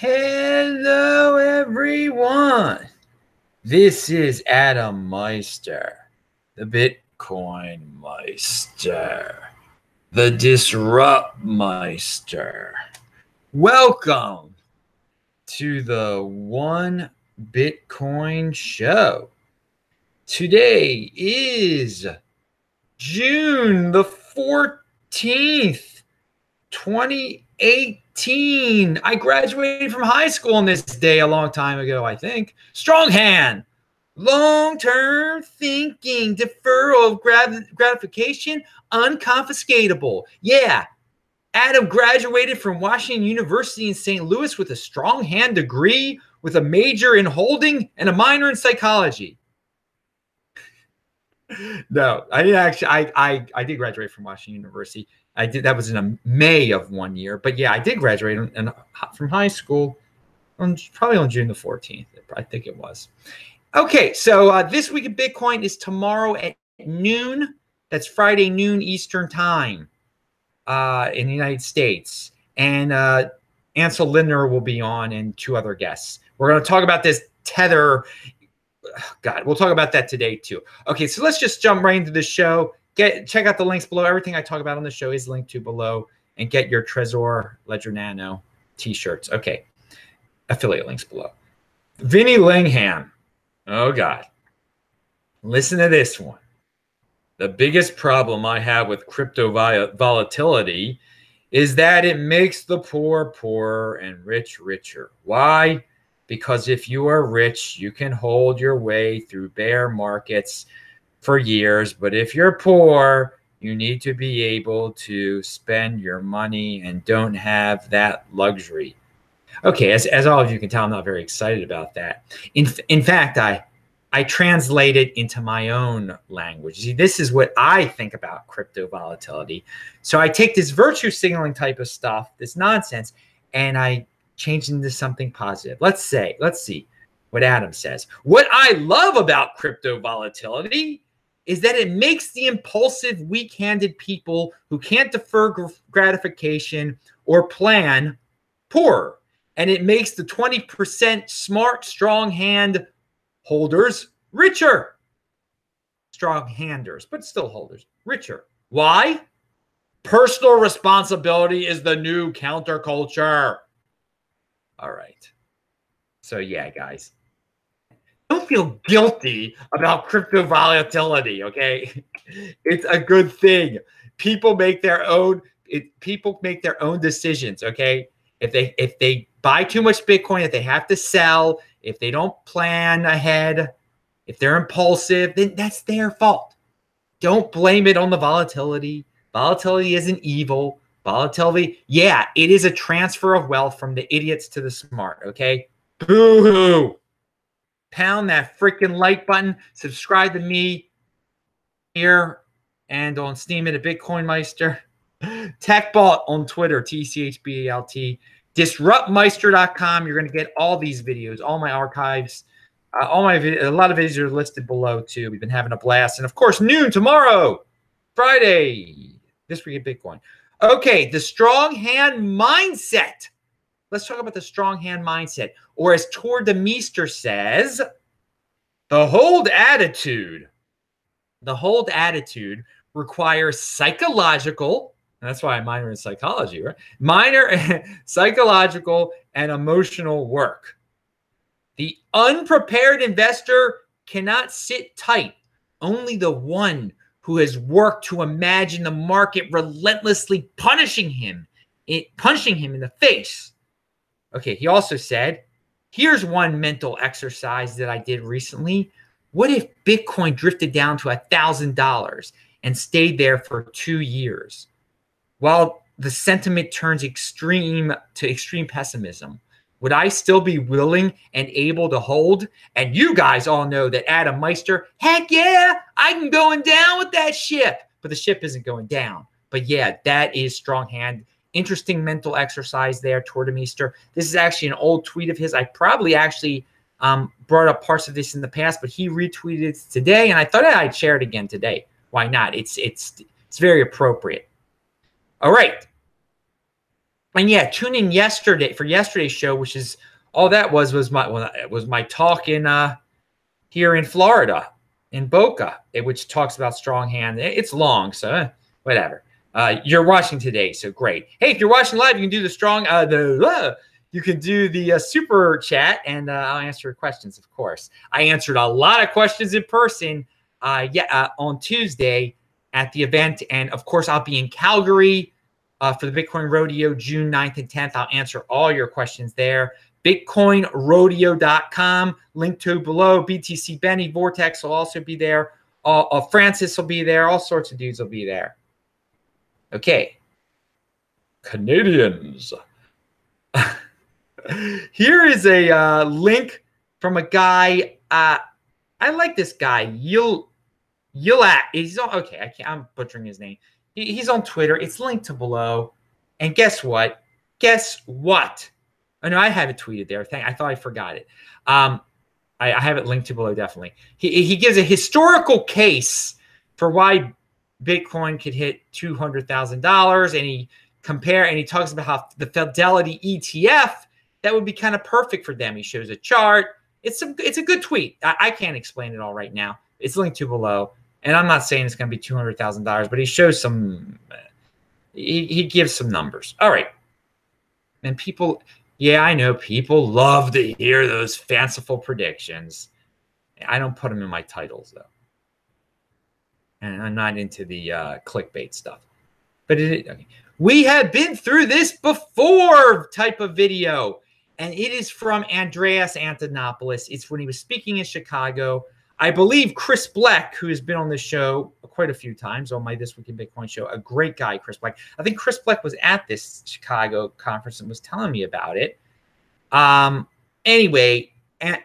Hello, everyone. This is Adam Meister, the Bitcoin Meister, the Disrupt Meister. Welcome to the One Bitcoin Show. Today is June the 14th, 2018. I graduated from high school on this day a long time ago, I think. Strong hand, long-term thinking, deferral of gratification, unconfiscatable. Yeah, Adam graduated from Washington University in St. Louis with a strong hand degree, with a major in holding and a minor in psychology. No, I didn't actually. I did graduate from Washington University. I did. That was in a May of one year. But yeah, I did graduate from high school probably on June the 14th. I think it was. Okay, so this week of Bitcoin is tomorrow at noon. That's Friday noon Eastern time in the United States. And Ansel Lindner will be on, and two other guests. We're going to talk about this Tether. God, we'll talk about that today too. Okay, so let's just jump right into the show. Check out the links below. Everything I talk about on the show is linked to below, and get your Trezor Ledger Nano t-shirts. Okay, affiliate links below. Vinny Lingham. Oh God, listen to this one. The biggest problem I have with crypto volatility is that it makes the poor poorer and rich richer. Why? Because if you are rich, you can hold your way through bear markets for years. But if you're poor, you need to be able to spend your money and don't have that luxury. Okay, as all of you can tell, I'm not very excited about that. In fact, I translate it into my own language. See, this is what I think about crypto volatility. So I take this virtue signaling type of stuff, this nonsense, and I change into something positive. Let's see what Adam says. What I love about crypto volatility is that it makes the impulsive, weak-handed people who can't defer gratification or plan poorer. And it makes the 20% smart, strong hand holders richer. Strong handers, but still holders, richer. Why? Personal responsibility is the new counterculture. All right. So yeah, guys, don't feel guilty about crypto volatility, okay? It's a good thing. People make their own decisions, okay? If they buy too much Bitcoin, if they have to sell, if they don't plan ahead, if they're impulsive, then that's their fault. Don't blame it on the volatility. Volatility isn't evil. Volatility, yeah, it is a transfer of wealth from the idiots to the smart, okay? Boo-hoo. Pound that freaking like button. Subscribe to me here and on Steam at Bitcoin Meister. TechBalt on Twitter, TCHBALT. DisruptMeister.com. You're going to get all these videos, all my archives. A lot of videos are listed below too. We've been having a blast. And of course, noon tomorrow, Friday, this week at Bitcoin. Okay, the strong hand mindset. Let's talk about the strong hand mindset. Or as Tor de Meester says, the hold attitude. The hold attitude requires psychological, and that's why I minor in psychology, right? Minor psychological and emotional work. The unprepared investor cannot sit tight. Only the one who has worked to imagine the market relentlessly punishing him in the face. Okay, he also said, here's one mental exercise that I did recently. What if Bitcoin drifted down to $1,000 and stayed there for 2 years? While the sentiment turns extreme pessimism, would I still be willing and able to hold? And you guys all know that Adam Meister, heck yeah, I'm going down with that ship. But the ship isn't going down. But yeah, that is strong hand. Interesting mental exercise there, Tor de Meester. This is actually an old tweet of his. I probably actually brought up parts of this in the past, but he retweeted it today, and I thought I'd share it again today. Why not? It's very appropriate. All right. And yeah, tune in yesterday for yesterday's show, which is all that was my talk in here in Florida in Boca, which talks about strong hand. It's long, so whatever. You're watching today, so great. Hey, if you're watching live, you can do the strong you can do the super chat, and I'll answer your questions, of course. I answered a lot of questions in person on Tuesday at the event, and of course, I'll be in Calgary for the Bitcoin Rodeo June 9th and 10th. I'll answer all your questions there. BitcoinRodeo.com, link to below. BTC Benny, Vortex will also be there. Francis will be there. All sorts of dudes will be there. Okay. Canadians. Here is a link from a guy. I like this guy. Yilat. He's on. Okay, I'm butchering his name. He's on Twitter. It's linked to below. And guess what? Oh, no, I have it tweeted there. I thought I forgot it. I have it linked to below, definitely. He gives a historical case for why Bitcoin could hit $200,000, and he talks about how the Fidelity ETF, that would be kind of perfect for them. He shows a chart. It's a good tweet. I can't explain it all right now. It's linked to below, and I'm not saying it's going to be $200,000, but he shows some. He gives some numbers. All right, and people. Yeah, I know people love to hear those fanciful predictions. I don't put them in my titles, though. And I'm not into the clickbait stuff. But okay. We have been through this before type of video. And it is from Andreas Antonopoulos. It's when he was speaking in Chicago. I believe Chris Black, who has been on this show quite a few times on my This Week in Bitcoin show, a great guy, Chris Black. I think Chris Black was at this Chicago conference and was telling me about it. Anyway,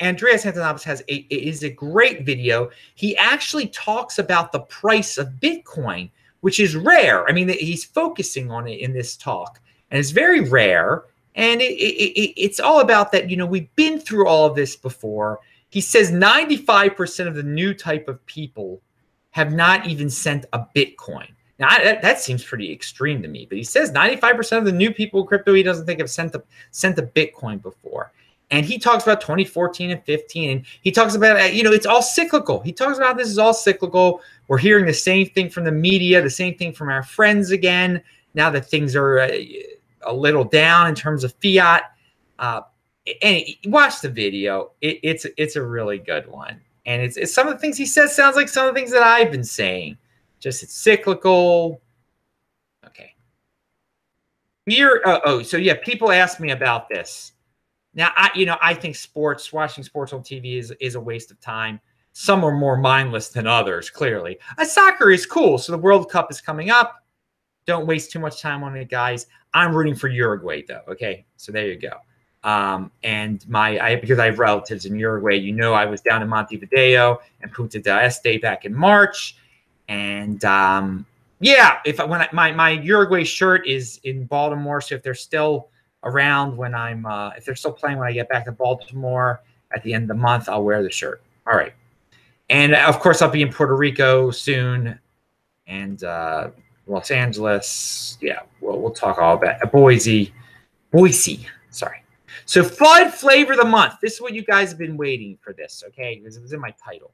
Andreas Antonopoulos is a great video. He actually talks about the price of Bitcoin, which is rare. I mean, he's focusing on it in this talk, and it's very rare. And it's all about that, we've been through all of this before. He says 95% of the new type of people have not even sent a Bitcoin. Now, that seems pretty extreme to me, but he says 95% of the new people in crypto he doesn't think have sent a Bitcoin before. And he talks about 2014 and 15, and he talks about, it's all cyclical. He talks about this is all cyclical. We're hearing the same thing from the media, the same thing from our friends again, now that things are a little down in terms of fiat. And watch the video. It's a really good one. And it's some of the things he says sounds like some of the things that I've been saying. Just it's cyclical. Okay. Here, so yeah, people ask me about this. Now, I think watching sports on TV is a waste of time. Some are more mindless than others, clearly. Soccer is cool. So the World Cup is coming up. Don't waste too much time on it, guys. I'm rooting for Uruguay, though. Okay, so there you go. And because I have relatives in Uruguay, I was down in Montevideo and Punta del Este back in March. And yeah, my Uruguay shirt is in Baltimore, so if they're still around if they're still playing when I get back to Baltimore at the end of the month, I'll wear the shirt. All right. And of course, I'll be in Puerto Rico soon, and Los Angeles. Yeah, we'll talk all about Boise. Sorry. So FUD flavor of the month. This is what you guys have been waiting for. This, okay? Because it was in my title.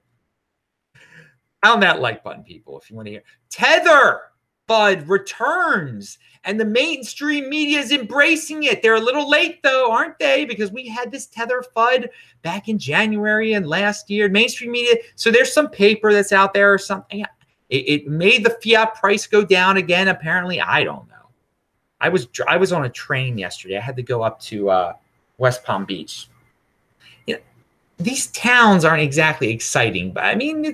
Pound that like button, people, if you want to hear. Tether FUD returns, and the mainstream media is embracing it. They're a little late, though, aren't they? Because we had this Tether FUD back in January and last year. Mainstream media. So there's some paper that's out there or something. It made the fiat price go down again. Apparently, I don't know. I was on a train yesterday. I had to go up to West Palm Beach. These towns aren't exactly exciting, but I mean,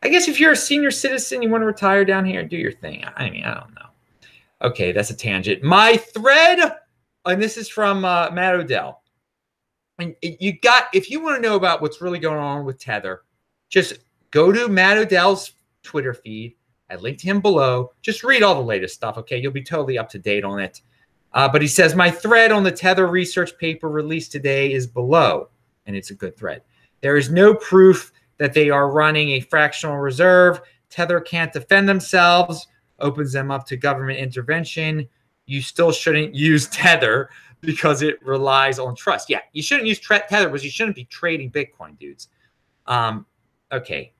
I guess if you're a senior citizen, you want to retire down here, do your thing. I mean, I don't know. Okay, that's a tangent. My thread, and this is from Matt Odell. And if you want to know about what's really going on with Tether, just go to Matt Odell's Twitter feed. I linked him below. Just read all the latest stuff, okay? You'll be totally up to date on it. But he says, my thread on the Tether research paper released today is below, and it's a good thread. There is no proof that they are running a fractional reserve. Tether can't defend themselves, opens them up to government intervention. you still shouldn't use Tether because it relies on trust. Yeah, you shouldn't use Tether because you shouldn't be trading Bitcoin, dudes. Okay.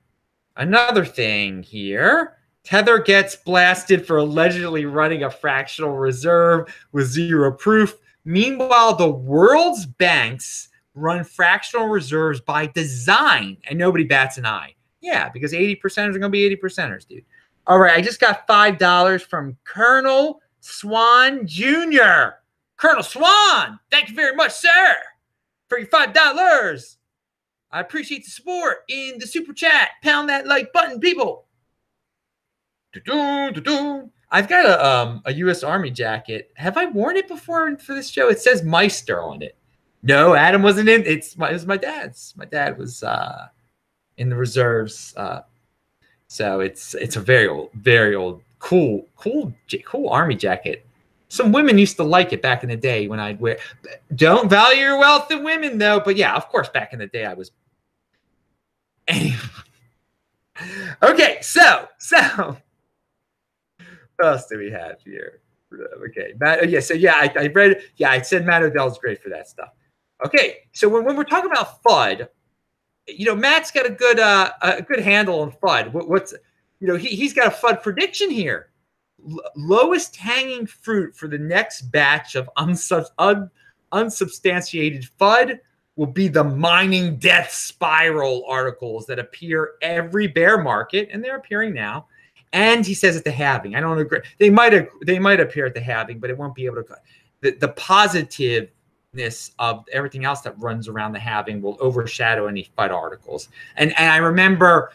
Another thing here. Tether gets blasted for allegedly running a fractional reserve with zero proof. Meanwhile, the world's banks run fractional reserves by design, and nobody bats an eye. Yeah, because 80%ers are going to be 80%ers, dude. All right, I just got $5 from Colonel Swan Jr. Colonel Swan, thank you very much, sir, for your $5. I appreciate the support in the super chat. Pound that like button, people. I've got a U.S. Army jacket. Have I worn it before for this show? It says Meister on it. No, Adam wasn't in. It was my dad's. My dad was in the reserves. So it's a very old, cool Army jacket. Some women used to like it back in the day when I'd wear. Don't value your wealth in women, though. But yeah, of course, back in the day I was. Anyway. Okay, so what else do we have here? Okay, I read. Yeah, I said Matt Odell's great for that stuff. Okay, so when we're talking about FUD, Matt's got a good handle on FUD. He's got a FUD prediction here. Lowest hanging fruit for the next batch of unsubstantiated FUD will be the mining death spiral articles that appear every bear market, and they're appearing now. And he says at the halving. I don't agree. They might appear at the halving, but it won't be able to. The positiveness of everything else that runs around the halving will overshadow any FUD articles. And I remember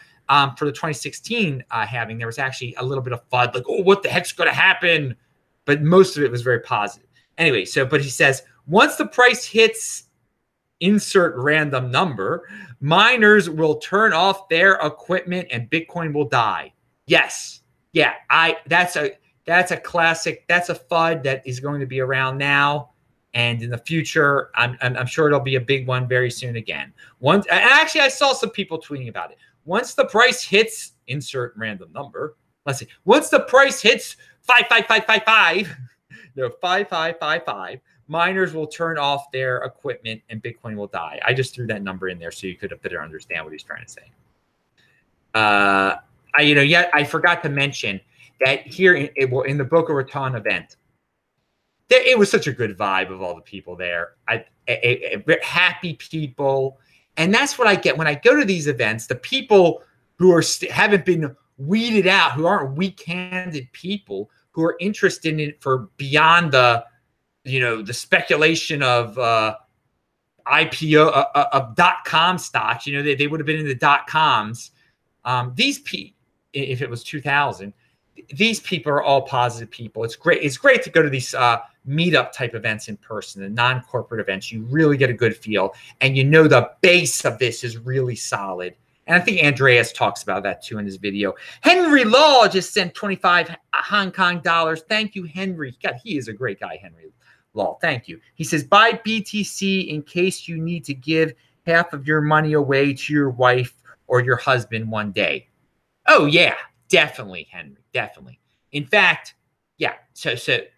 for the 2016 halving, there was actually a little bit of FUD, like, oh, what the heck's going to happen? But most of it was very positive. Anyway, but he says once the price hits insert random number, miners will turn off their equipment and Bitcoin will die. Yes. Yeah. That's a classic. That's a FUD that is going to be around now. And in the future, I'm sure it'll be a big one very soon again. Actually, I saw some people tweeting about it. Once the price hits insert random number, let's see. Once the price hits 55555, 5555, miners will turn off their equipment and Bitcoin will die. I just threw that number in there so you could better understand what he's trying to say. I forgot to mention that here in the Boca Raton event, it was such a good vibe of all the people there. Happy people. And that's what I get when I go to these events. The people who haven't been weeded out, who aren't weak-handed people, who are interested in it for beyond the speculation of IPO of .com stocks. They would have been in the .coms. These people, if it was 2000, these people are all positive people. It's great. It's great to go to these meetup type events in person, the non-corporate events. You really get a good feel, and the base of this is really solid. And I think Andreas talks about that too in his video. Henry Law just sent 25 Hong Kong dollars. Thank you, Henry. God, he is a great guy, Henry Law. Thank you. He says, buy BTC in case you need to give half of your money away to your wife or your husband one day. Oh, yeah, definitely, Henry. Definitely. In fact, yeah. So it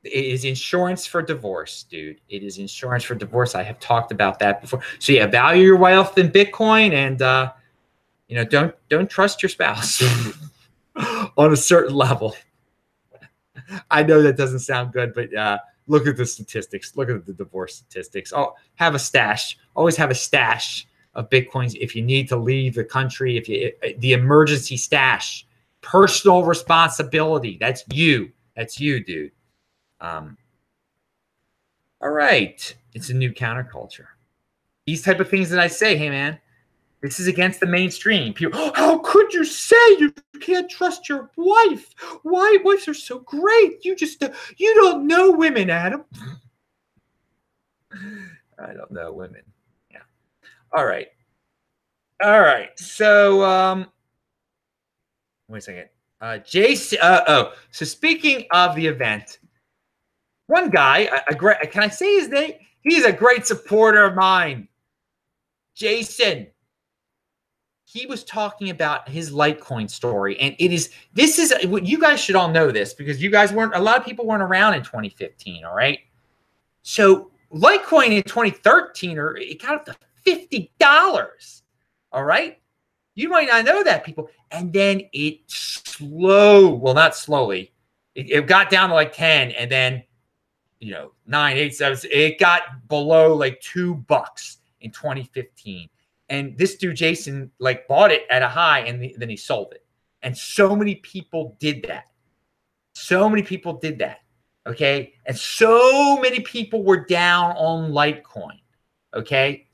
is insurance for divorce, dude. It is insurance for divorce. I have talked about that before. So yeah, value your wealth in Bitcoin, and don't trust your spouse on a certain level. I know that doesn't sound good, but look at the statistics. Look at the divorce statistics. Oh, have a stash. Always have a stash of Bitcoins if you need to leave the country. The emergency stash. Personal responsibility. That's you. That's you, dude. All right. It's a new counterculture. These type of things that I say, hey, man, this is against the mainstream. People, how could you say you can't trust your wife? Why? Wives are so great. You don't know women, Adam. I don't know women. Yeah. All right. So, wait a second. Jason. So speaking of the event, one guy, can I say his name? He's a great supporter of mine. Jason he was talking about his Litecoin story. And this is what you guys should all know this, because you guys a lot of people weren't around in 2015. All right. So Litecoin in 2013, it got up to $50. All right. You might not know that, people. And then it not slowly. It got down to like 10, and then, 9, 8, 7, it got below like $2 in 2015. And this dude, Jason, like bought it at a high, and then he sold it. And so many people did that. Okay. And so many people were down on Litecoin. Okay.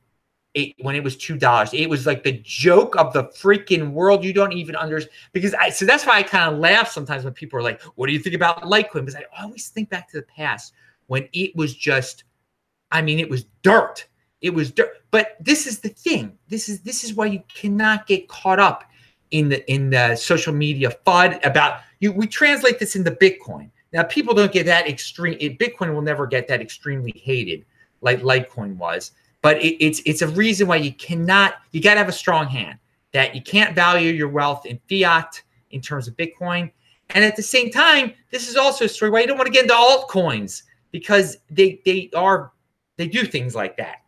When it was $2, it was like the joke of the freaking world. You don't even understand, so that's why I kind of laugh sometimes when people are like, what do you think about Litecoin? Because I always think back to the past when it was just, it was dirt. It was dirt. But this is the thing. This is why you cannot get caught up in the social media FUD about you. We translate this into Bitcoin. Now, people don't get that extreme. Bitcoin will never get that extremely hated like Litecoin was. But it's a reason why you got to have a strong hand, that you can't value your wealth in fiat in terms of Bitcoin. And at the same time, this is also a story why you don't want to get into altcoins, because they do things like that.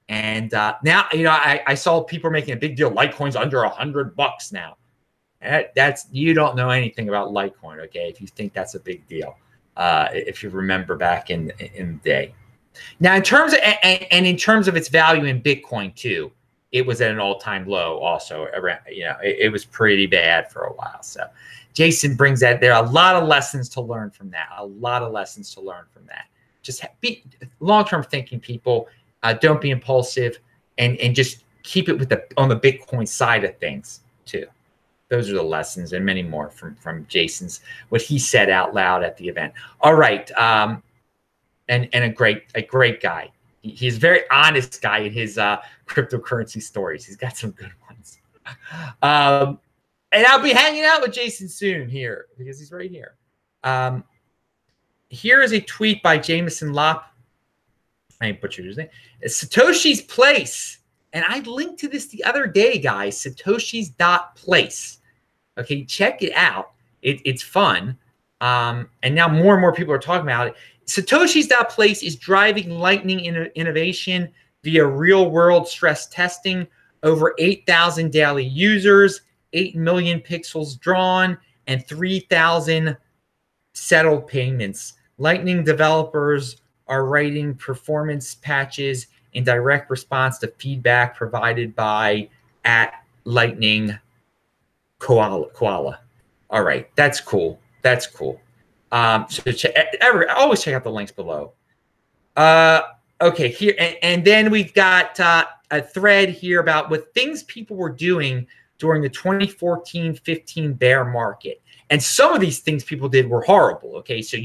And now, I saw people making a big deal. Litecoin's under $100 now. You don't know anything about Litecoin, okay? If you think that's a big deal, if you remember back in the day. Now, in terms of its value in Bitcoin too, it was at an all-time low. Also, it was pretty bad for a while. So, Jason brings that. There are a lot of lessons to learn from that. Just be long-term thinking, people. Don't be impulsive, and just keep it on the Bitcoin side of things too. Those are the lessons, and many more from Jason's, what he said out loud at the event. All right. And a great guy. He's a very honest guy in his cryptocurrency stories. He's got some good ones. And I'll be hanging out with Jason soon here, because he's right here. Here is a tweet by Jameson Lopp. I butchered his name. Satoshi's Place. And I linked to this the other day, guys. Satoshi's.place. Okay, check it out. It's fun. And now more and more people are talking about it. Satoshi's.place is driving lightning innovation via real-world stress testing. Over 8,000 daily users, 8 million pixels drawn, and 3,000 settled payments. Lightning developers are writing performance patches in direct response to feedback provided by @Lightning Koala. All right, that's cool. So always check out the links below. Okay, here and then we've got a thread here about what things people were doing during the 2014-15 bear market. And some of these things people did were horrible. Okay, so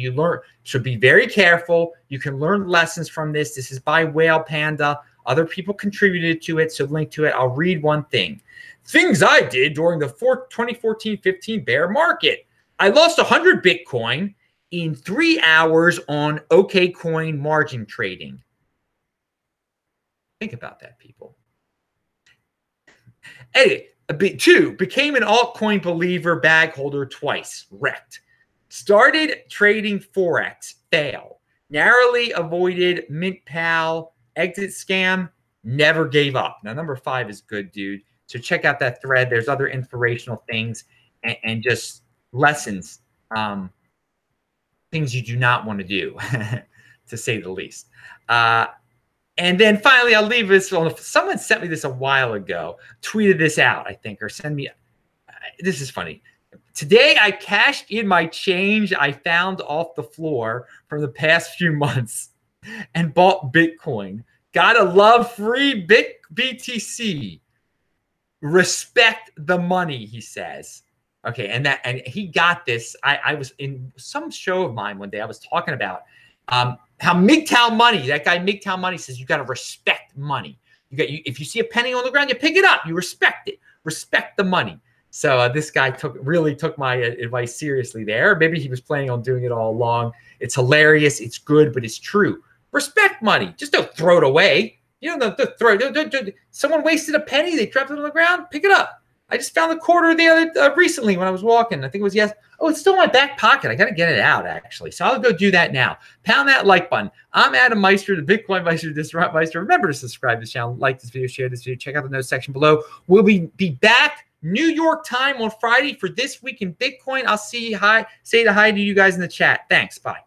so be very careful. You can learn lessons from this. This is by Whale Panda. Other people contributed to it, so link to it. I'll read one thing. Things I did during the 2014-15 bear market. I lost 100 Bitcoin in 3 hours on OKCoin margin trading. Think about that, people. Anyway, 2, became an altcoin believer, bag holder twice, wrecked. Started trading Forex, fail. Narrowly avoided MintPal exit scam, never gave up. Now, number 5 is good, dude. So check out that thread. There's other inspirational things and just lessons, things you do not want to do, to say the least. And then finally, I'll leave this on. Someone sent me this a while ago, tweeted this out, I think, or send me. This is funny. Today, I cashed in my change I found off the floor from the past few months and bought Bitcoin. Gotta love free BTC. Respect the money, he says. Okay, and he got this. I was in some show of mine one day. I was talking about how MGTOW Money, that guy MGTOW Money says you got to respect money. If you see a penny on the ground, you pick it up. You respect it. Respect the money. So this guy really took my advice seriously there. Maybe he was planning on doing it all along. It's hilarious. It's good, but it's true. Respect money. Just don't throw it away. You know, someone wasted a penny. They dropped it on the ground. Pick it up. I just found the quarter the other recently when I was walking. I think it was yes. Oh, it's still in my back pocket. I got to get it out, actually. So I'll go do that now. Pound that like button. I'm Adam Meister, the Bitcoin Meister, Disrupt Meister. Remember to subscribe to the channel, like this video, share this video, check out the notes section below. We'll be back New York time on Friday for This Week in Bitcoin. I'll say hi to you guys in the chat. Thanks. Bye.